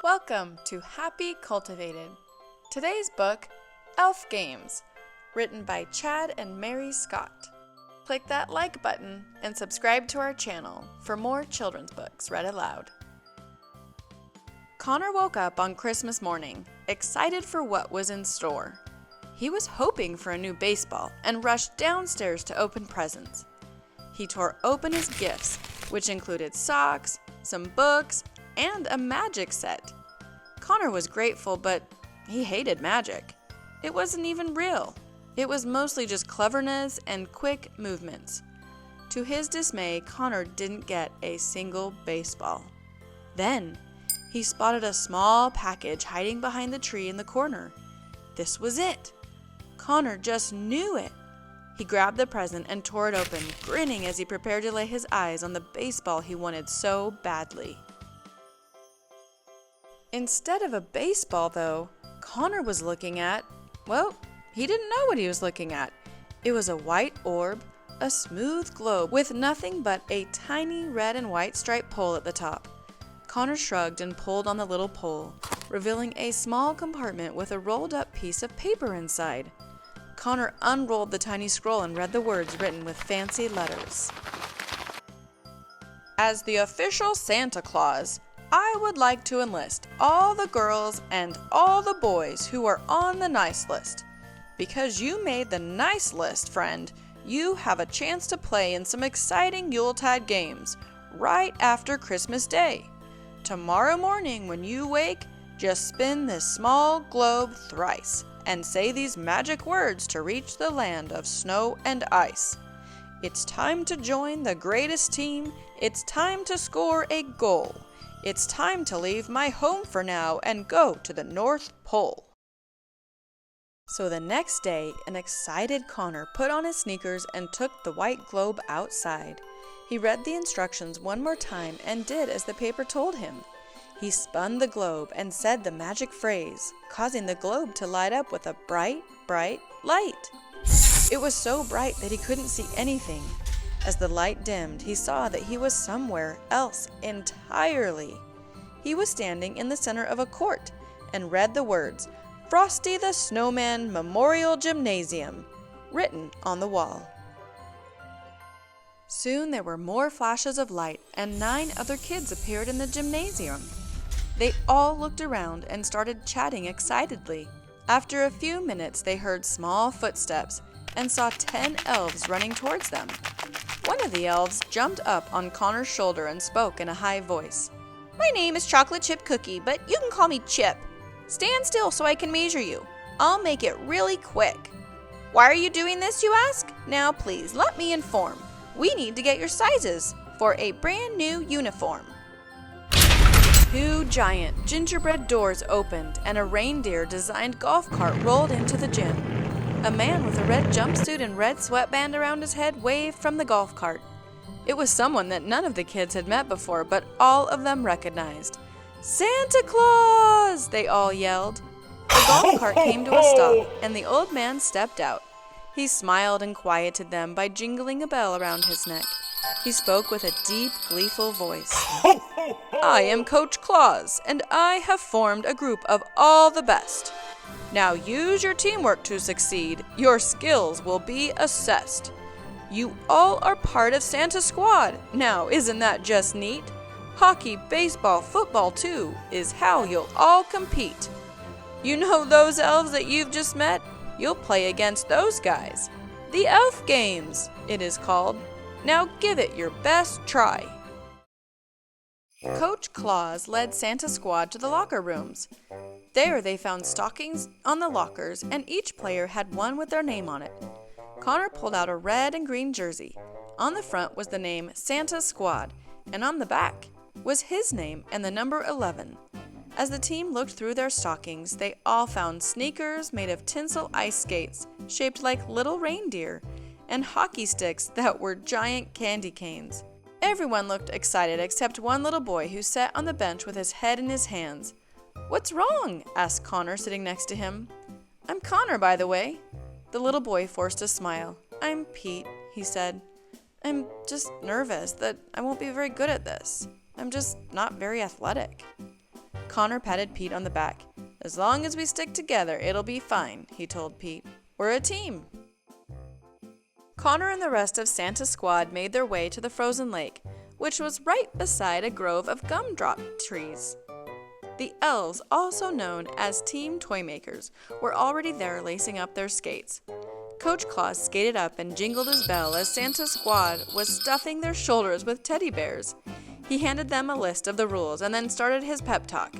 Welcome to Happy Cultivated. Today's book, Elf Games, written by Chad and Mary Scott. Click that like button and subscribe to our channel for more children's books read aloud. Connor woke up on Christmas morning, excited for what was in store. He was hoping for a new baseball and rushed downstairs to open presents. He tore open his gifts, which included socks, some books, and a magic set. Connor was grateful, but he hated magic. It wasn't even real. It was mostly just cleverness and quick movements. To his dismay, Connor didn't get a single baseball. Then, he spotted a small package hiding behind the tree in the corner. This was it. Connor just knew it. He grabbed the present and tore it open, grinning as he prepared to lay his eyes on the baseball he wanted so badly. Instead of a baseball, though, Connor was looking at, well, he didn't know what he was looking at. It was a white orb, a smooth globe with nothing but a tiny red and white striped pole at the top. Connor shrugged and pulled on the little pole, revealing a small compartment with a rolled up piece of paper inside. Connor unrolled the tiny scroll and read the words written with fancy letters. As the official Santa Claus, I would like to enlist all the girls and all the boys who are on the nice list. Because you made the nice list, friend, you have a chance to play in some exciting Yuletide games right after Christmas Day. Tomorrow morning when you wake, just spin this small globe thrice and say these magic words to reach the land of snow and ice. It's time to join the greatest team. It's time to score a goal. It's time to leave my home for now and go to the North Pole. So the next day, an excited Connor put on his sneakers and took the white globe outside. He read the instructions one more time and did as the paper told him. He spun the globe and said the magic phrase, causing the globe to light up with a bright, bright light. It was so bright that he couldn't see anything. As the light dimmed, he saw that he was somewhere else entirely. He was standing in the center of a court and read the words, Frosty the Snowman Memorial Gymnasium, written on the wall. Soon there were more flashes of light, and 9 other kids appeared in the gymnasium. They all looked around and started chatting excitedly. After a few minutes, they heard small footsteps and saw 10 elves running towards them. One of the elves jumped up on Connor's shoulder and spoke in a high voice. My name is Chocolate Chip Cookie, but you can call me Chip. Stand still so I can measure you. I'll make it really quick. Why are you doing this, you ask? Now please, let me inform. We need to get your sizes for a brand new uniform. 2 giant gingerbread doors opened and a reindeer-designed golf cart rolled into the gym. A man with a red jumpsuit and red sweatband around his head waved from the golf cart. It was someone that none of the kids had met before, but all of them recognized. Santa Claus! They all yelled. The golf cart came to a stop, and the old man stepped out. He smiled and quieted them by jingling a bell around his neck. He spoke with a deep, gleeful voice. I am Coach Claus, and I have formed a group of all the best. Now use your teamwork to succeed. Your skills will be assessed. You all are part of Santa's squad. Now, isn't that just neat? Hockey, baseball, football, too, is how you'll all compete. You know those elves that you've just met? You'll play against those guys. The Elf Games, it is called. Now give it your best try. Coach Claus led Santa's squad to the locker rooms. There they found stockings on the lockers, and each player had one with their name on it. Connor pulled out a red and green jersey. On the front was the name Santa's Squad, and on the back was his name and the number 11. As the team looked through their stockings, they all found sneakers made of tinsel ice skates shaped like little reindeer, and hockey sticks that were giant candy canes. Everyone looked excited except one little boy who sat on the bench with his head in his hands. What's wrong? Asked Connor, sitting next to him. I'm Connor, by the way. The little boy forced a smile. I'm Pete, he said. I'm just nervous that I won't be very good at this. I'm just not very athletic. Connor patted Pete on the back. "As long as we stick together, it'll be fine," he told Pete. "We're a team." Connor and the rest of Santa's squad made their way to the frozen lake, which was right beside a grove of gumdrop trees. The elves, also known as Team Toymakers, were already there lacing up their skates. Coach Claus skated up and jingled his bell as Santa's squad was stuffing their shoulders with teddy bears. He handed them a list of the rules and then started his pep talk.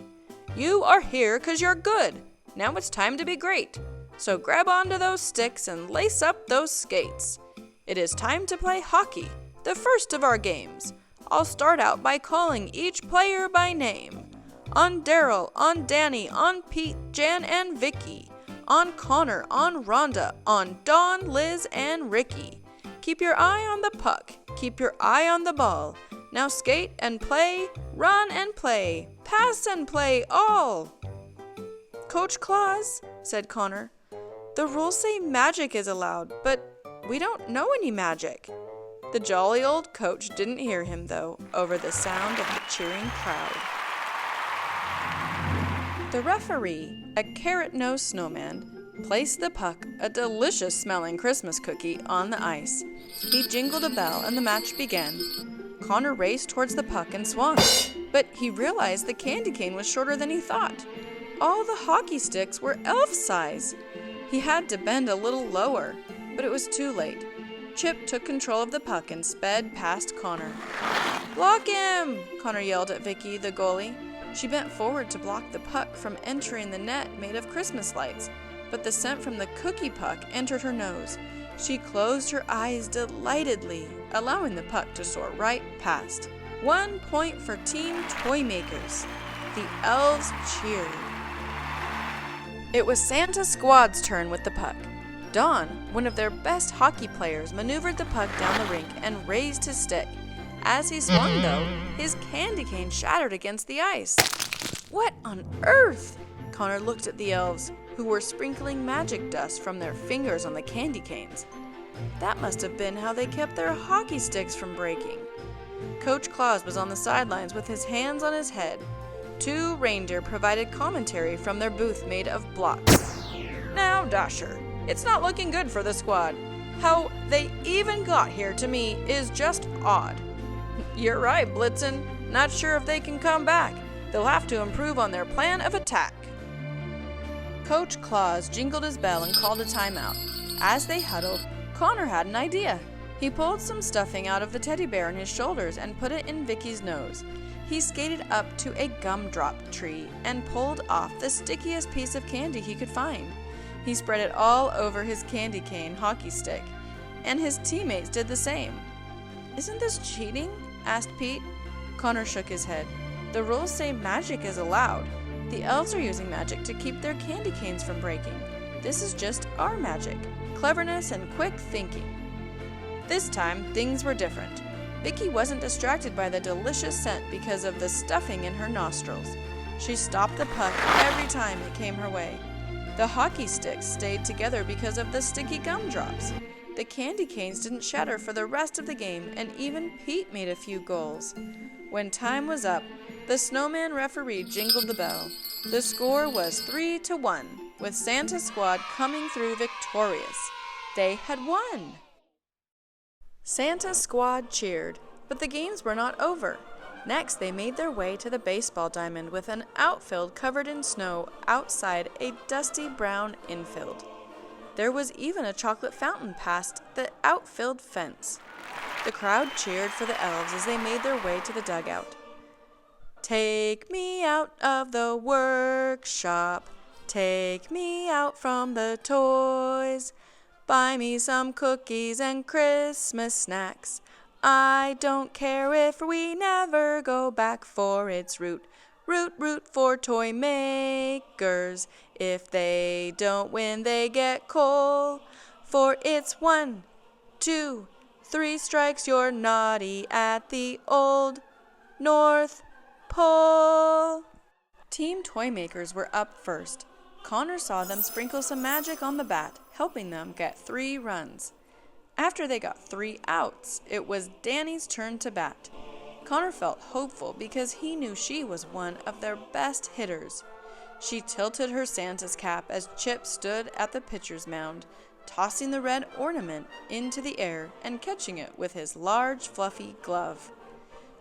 "You are here 'cause you're good. Now it's time to be great. So grab onto those sticks and lace up those skates. It is time to play hockey, the first of our games. I'll start out by calling each player by name. On Daryl, on Danny, on Pete, Jan, and Vicky. On Connor, on Rhonda, on Dawn, Liz, and Ricky. Keep your eye on the puck. Keep your eye on the ball. Now skate and play, run and play, pass and play all." "Coach Claus," said Connor, "the rules say magic is allowed, but we don't know any magic." The jolly old coach didn't hear him, though, over the sound of the cheering crowd. The referee, a carrot-nosed snowman, placed the puck, a delicious-smelling Christmas cookie, on the ice. He jingled a bell and the match began. Connor raced towards the puck and swung, but he realized the candy cane was shorter than he thought. All the hockey sticks were elf size. He had to bend a little lower, but it was too late. Chip took control of the puck and sped past Connor. "Block him!" Connor yelled at Vicky, the goalie. She bent forward to block the puck from entering the net made of Christmas lights, but the scent from the cookie puck entered her nose. She closed her eyes delightedly, allowing the puck to soar right past. 1 point for Team Toymakers. The elves cheered. It was Santa's squad's turn with the puck. Don, one of their best hockey players, maneuvered the puck down the rink and raised his stick. As he swung, though, his candy cane shattered against the ice. "What on earth?" Connor looked at the elves, who were sprinkling magic dust from their fingers on the candy canes. That must have been how they kept their hockey sticks from breaking. Coach Claus was on the sidelines with his hands on his head. 2 reindeer provided commentary from their booth made of blocks. "Now, Dasher, it's not looking good for the squad. How they even got here, to me, is just odd." "You're right, Blitzen. Not sure if they can come back. They'll have to improve on their plan of attack." Coach Claus jingled his bell and called a timeout. As they huddled, Connor had an idea. He pulled some stuffing out of the teddy bear on his shoulders and put it in Vicky's nose. He skated up to a gumdrop tree and pulled off the stickiest piece of candy he could find. He spread it all over his candy cane hockey stick, and his teammates did the same. "Isn't this cheating?" asked Pete. Connor shook his head. "The rules say magic is allowed. The elves are using magic to keep their candy canes from breaking. This is just our magic, cleverness and quick thinking." This time, things were different. Vicky wasn't distracted by the delicious scent because of the stuffing in her nostrils. She stopped the puck every time it came her way. The hockey sticks stayed together because of the sticky gumdrops. The candy canes didn't shatter for the rest of the game, and even Pete made a few goals. When time was up, the snowman referee jingled the bell. The score was 3-1, with Santa's squad coming through victorious. They had won! Santa's squad cheered, but the games were not over. Next, they made their way to the baseball diamond with an outfield covered in snow outside a dusty brown infield. There was even a chocolate fountain past the outfield fence. The crowd cheered for the elves as they made their way to the dugout. "Take me out of the workshop. Take me out from the toys. Buy me some cookies and Christmas snacks. I don't care if we never go back, for it's root, root, root for toy makers. If they don't win, they get coal. For it's 1, 2, 3 strikes, you're naughty at the old North Pole." Team Toymakers were up first. Connor saw them sprinkle some magic on the bat, helping them get 3 runs. After they got 3 outs, it was Danny's turn to bat. Connor felt hopeful because he knew she was one of their best hitters. She tilted her Santa's cap as Chip stood at the pitcher's mound, tossing the red ornament into the air and catching it with his large, fluffy glove.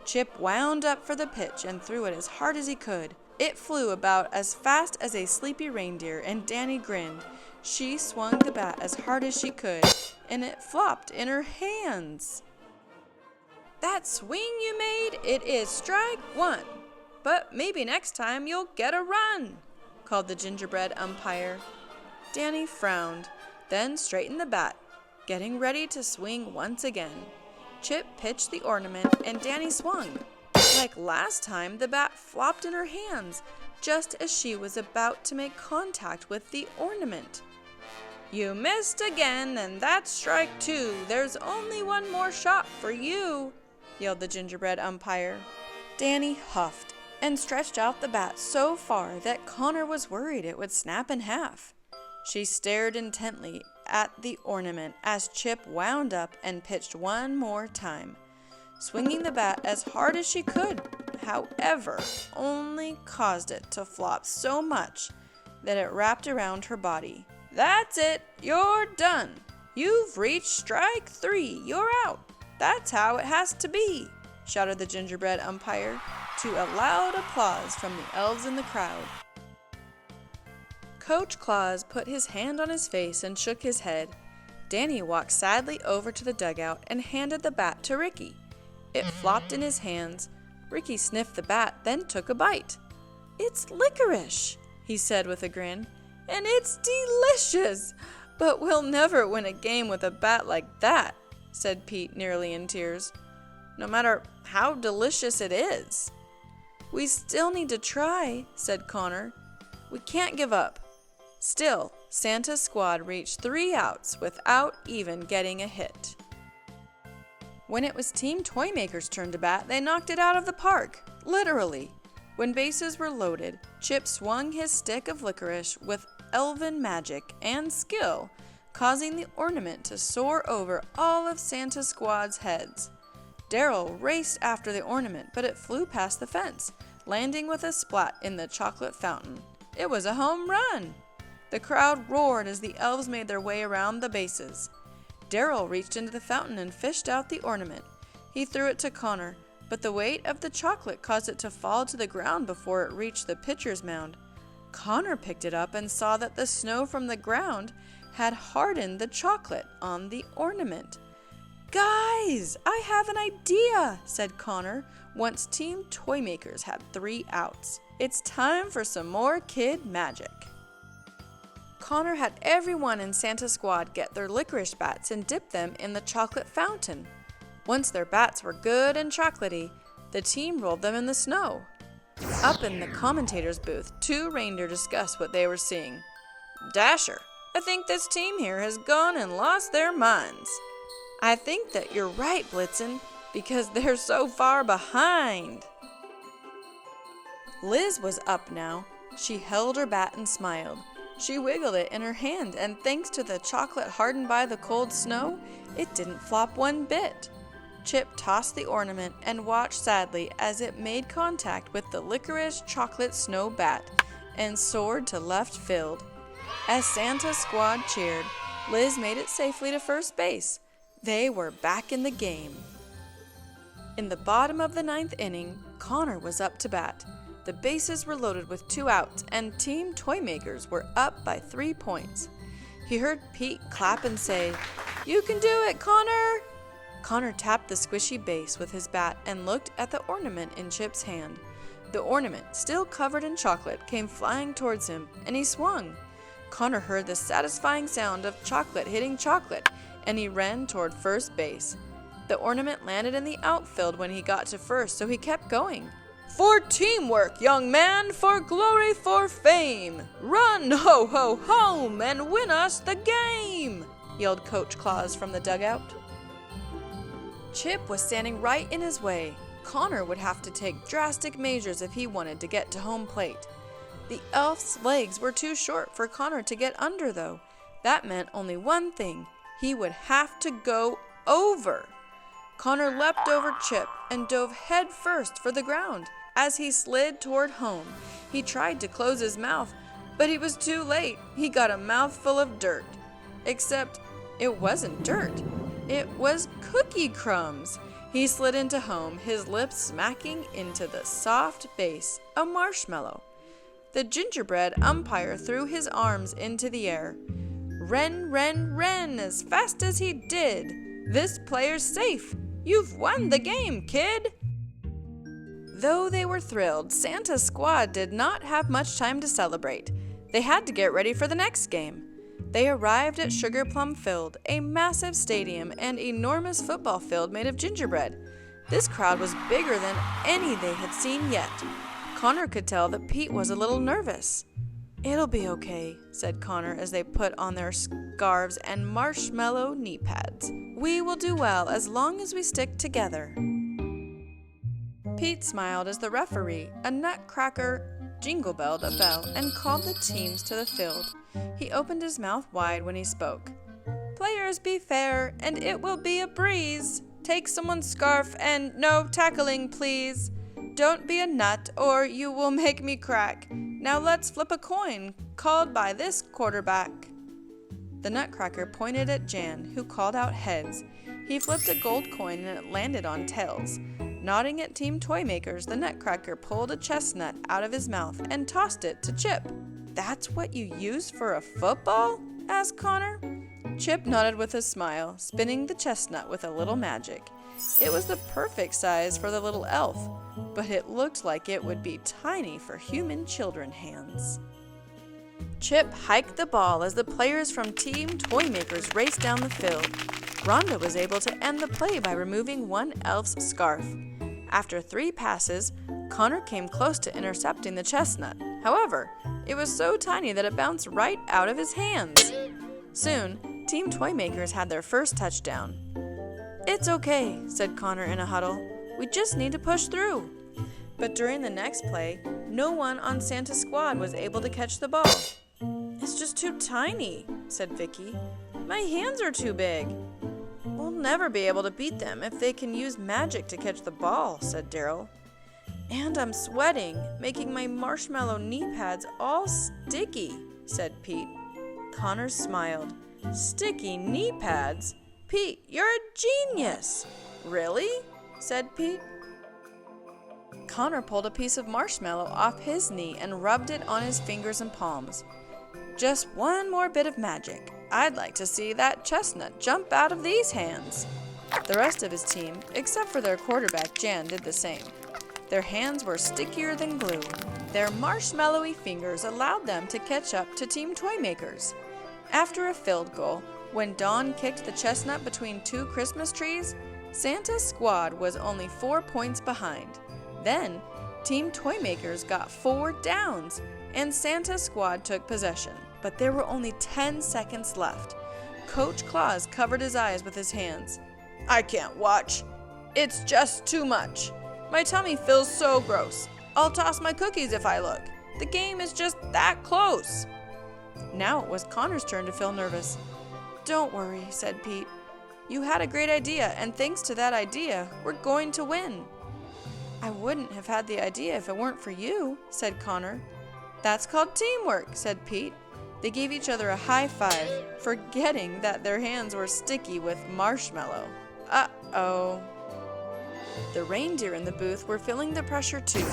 Chip wound up for the pitch and threw it as hard as he could. It flew about as fast as a sleepy reindeer, and Danny grinned. She swung the bat as hard as she could, and it flopped in her hands. "That swing you made, it is strike one. But maybe next time you'll get a run," called the gingerbread umpire. Danny frowned, then straightened the bat, getting ready to swing once again. Chip pitched the ornament, and Danny swung. Like last time, the bat flopped in her hands, just as she was about to make contact with the ornament. "You missed again, and that's strike two. There's only one more shot for you," yelled the gingerbread umpire. Danny huffed and stretched out the bat so far that Connor was worried it would snap in half. She stared intently at the ornament as Chip wound up and pitched one more time, swinging the bat as hard as she could, however, only caused it to flop so much that it wrapped around her body. "That's it, you're done. You've reached strike three, you're out. That's how it has to be," shouted the gingerbread umpire, to a loud applause from the elves in the crowd. Coach Claus put his hand on his face and shook his head. Danny walked sadly over to the dugout and handed the bat to Ricky. It flopped in his hands. Ricky sniffed the bat, then took a bite. "It's licorice," he said with a grin, "and it's delicious. But we'll never win a game with a bat like that," said Pete, nearly in tears, "no matter how delicious it is." "We still need to try," said Connor. "We can't give up." Still, Santa's squad reached 3 outs without even getting a hit. When it was Team Toymaker's turn to bat, they knocked it out of the park, literally. When bases were loaded, Chip swung his stick of licorice with elven magic and skill, causing the ornament to soar over all of Santa's squad's heads. Daryl raced after the ornament, but it flew past the fence, landing with a splat in the chocolate fountain. It was a home run! The crowd roared as the elves made their way around the bases. Daryl reached into the fountain and fished out the ornament. He threw it to Connor, but the weight of the chocolate caused it to fall to the ground before it reached the pitcher's mound. Connor picked it up and saw that the snow from the ground had hardened the chocolate on the ornament. "Guys, I have an idea," said Connor, once Team Toymakers had 3 outs. "It's time for some more kid magic." Connor had everyone in Santa's squad get their licorice bats and dip them in the chocolate fountain. Once their bats were good and chocolatey, the team rolled them in the snow. Up in the commentator's booth, 2 reindeer discussed what they were seeing. "Dasher, I think this team here has gone and lost their minds." "I think that you're right, Blitzen, because they're so far behind." Liz was up now. She held her bat and smiled. She wiggled it in her hand, and thanks to the chocolate hardened by the cold snow, it didn't flop one bit. Chip tossed the ornament and watched sadly as it made contact with the licorice chocolate snow bat and soared to left field. As Santa's squad cheered, Liz made it safely to first base. They were back in the game. In the bottom of the 9th inning, Connor was up to bat. The bases were loaded with 2 outs, and Team Toymakers were up by 3 points. He heard Pete clap and say, "You can do it, Connor!" Connor tapped the squishy base with his bat and looked at the ornament in Chip's hand. The ornament, still covered in chocolate, came flying towards him, and he swung. Connor heard the satisfying sound of chocolate hitting chocolate, and he ran toward first base. The ornament landed in the outfield when he got to first, so he kept going. "For teamwork, young man, for glory, for fame! Run, ho, ho, home, and win us the game!" yelled Coach Claus from the dugout. Chip was standing right in his way. Connor would have to take drastic measures if he wanted to get to home plate. The elf's legs were too short for Connor to get under, though. That meant only one thing. He would have to go over. Connor leapt over Chip and dove head first for the ground. As he slid toward home, he tried to close his mouth, but he was too late. He got a mouthful of dirt. Except it wasn't dirt. It was cookie crumbs. He slid into home, his lips smacking into the soft base, a marshmallow. The gingerbread umpire threw his arms into the air. Ren, ren, ren, as fast as he did. This player's safe. You've won the game, kid. Though they were thrilled, Santa's squad did not have much time to celebrate. They had to get ready for the next game. They arrived at Sugar Plum Field, a massive stadium and enormous football field made of gingerbread. This crowd was bigger than any they had seen yet. Connor could tell that Pete was a little nervous. "It'll be okay," said Connor as they put on their scarves and marshmallow knee pads. "We will do well as long as we stick together." Pete smiled as the referee, a nutcracker, jingle-belled a bell and called the teams to the field. He opened his mouth wide when he spoke. "Players, be fair, and it will be a breeze. Take someone's scarf and no tackling, please. Don't be a nut or you will make me crack. Now let's flip a coin, called by this quarterback." The nutcracker pointed at Jan, who called out heads. He flipped a gold coin and it landed on tails. Nodding at Team Toymakers, the nutcracker pulled a chestnut out of his mouth and tossed it to Chip. "That's what you use for a football?" asked Connor. Chip nodded with a smile, spinning the chestnut with a little magic. It was the perfect size for the little elf, but it looked like it would be tiny for human children hands. Chip hiked the ball as the players from Team Toymakers raced down the field. Rhonda was able to end the play by removing one elf's scarf. After 3 passes, Connor came close to intercepting the chestnut. However, it was so tiny that it bounced right out of his hands. Soon, Team Toymakers had their first touchdown. "It's okay," said Connor in a huddle. "We just need to push through." But during the next play, no one on Santa's squad was able to catch the ball. "It's just too tiny," said Vicky. "My hands are too big." "We'll never be able to beat them if they can use magic to catch the ball," said Daryl. "And I'm sweating, making my marshmallow knee pads all sticky," said Pete. Connor smiled. "Sticky knee pads? Pete, you're a genius!" "Really?" said Pete. Connor pulled a piece of marshmallow off his knee and rubbed it on his fingers and palms. "Just one more bit of magic. I'd like to see that chestnut jump out of these hands." The rest of his team, except for their quarterback Jan, did the same. Their hands were stickier than glue. Their marshmallowy fingers allowed them to catch up to Team Toymakers. After a field goal, when Dawn kicked the chestnut between 2 Christmas trees, Santa's squad was only 4 points behind. Then, Team Toymakers got 4 downs, and Santa's squad took possession. But there were only 10 seconds left. Coach Claus covered his eyes with his hands. "I can't watch. It's just too much. My tummy feels so gross. I'll toss my cookies if I look. The game is just that close." Now it was Connor's turn to feel nervous. "Don't worry," said Pete. "You had a great idea, and thanks to that idea, we're going to win." "I wouldn't have had the idea if it weren't for you," said Connor. "That's called teamwork," said Pete. They gave each other a high five, forgetting that their hands were sticky with marshmallow. Uh-oh. The reindeer in the booth were feeling the pressure too.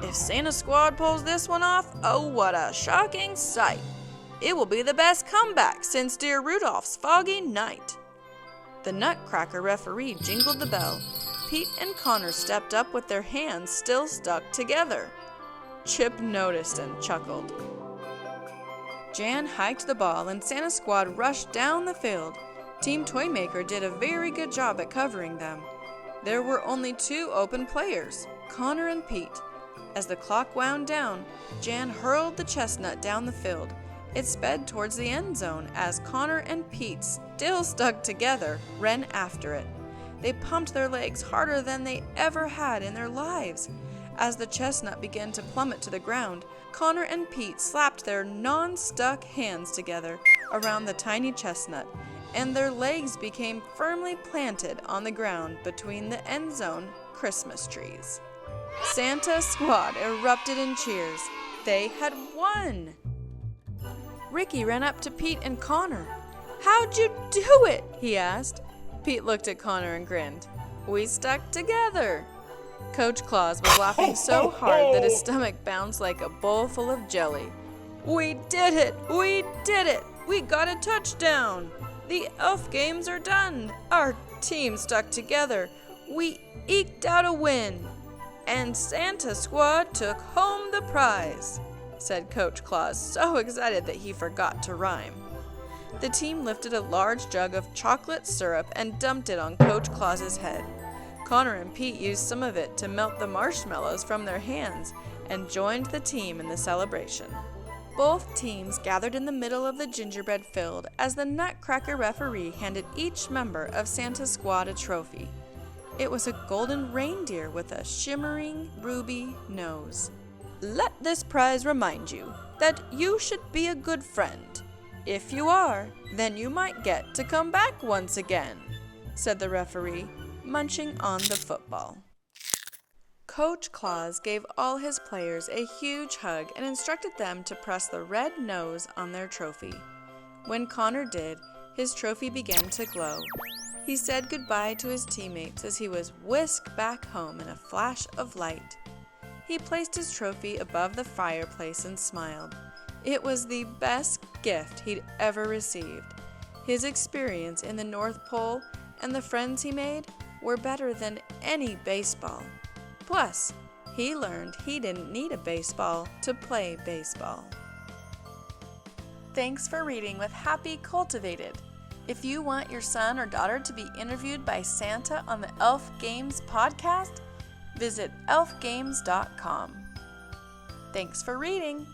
If Santa's squad pulls this one off, oh, what a shocking sight. It will be the best comeback since dear Rudolph's foggy night. The Nutcracker referee jingled the bell. Pete and Connor stepped up with their hands still stuck together. Chip noticed and chuckled. Jan hiked the ball and Santa's squad rushed down the field. Team Toymaker did a very good job at covering them. There were only 2 open players, Connor and Pete. As the clock wound down, Jan hurled the chestnut down the field. It sped towards the end zone as Connor and Pete, still stuck together, ran after it. They pumped their legs harder than they ever had in their lives. As the chestnut began to plummet to the ground, Connor and Pete slapped their non-stuck hands together around the tiny chestnut and their legs became firmly planted on the ground between the end zone Christmas trees. Santa's squad erupted in cheers. They had won! Ricky ran up to Pete and Connor. "How'd you do it?" he asked. Pete looked at Connor and grinned. "We stuck together." Coach Claus was laughing so hard that his stomach bounced like a bowl full of jelly. "We did it! We did it! We got a touchdown! The elf games are done! Our team stuck together! We eked out a win! And Santa's squad took home the prize!" said Coach Claus, so excited that he forgot to rhyme. The team lifted a large jug of chocolate syrup and dumped it on Coach Claus's head. Connor and Pete used some of it to melt the marshmallows from their hands and joined the team in the celebration. Both teams gathered in the middle of the gingerbread field as the Nutcracker referee handed each member of Santa's squad a trophy. It was a golden reindeer with a shimmering ruby nose. "Let this prize remind you that you should be a good friend. If you are, then you might get to come back once again," said the referee, munching on the football. Coach Claus gave all his players a huge hug and instructed them to press the red nose on their trophy. When Connor did, his trophy began to glow. He said goodbye to his teammates as he was whisked back home in a flash of light. He placed his trophy above the fireplace and smiled. It was the best gift he'd ever received. His experience in the North Pole and the friends he made were better than any baseball. Plus, he learned he didn't need a baseball to play baseball. Thanks for reading with Happy Cultivated. If you want your son or daughter to be interviewed by Santa on the Elf Games podcast, visit elfgames.com. Thanks for reading.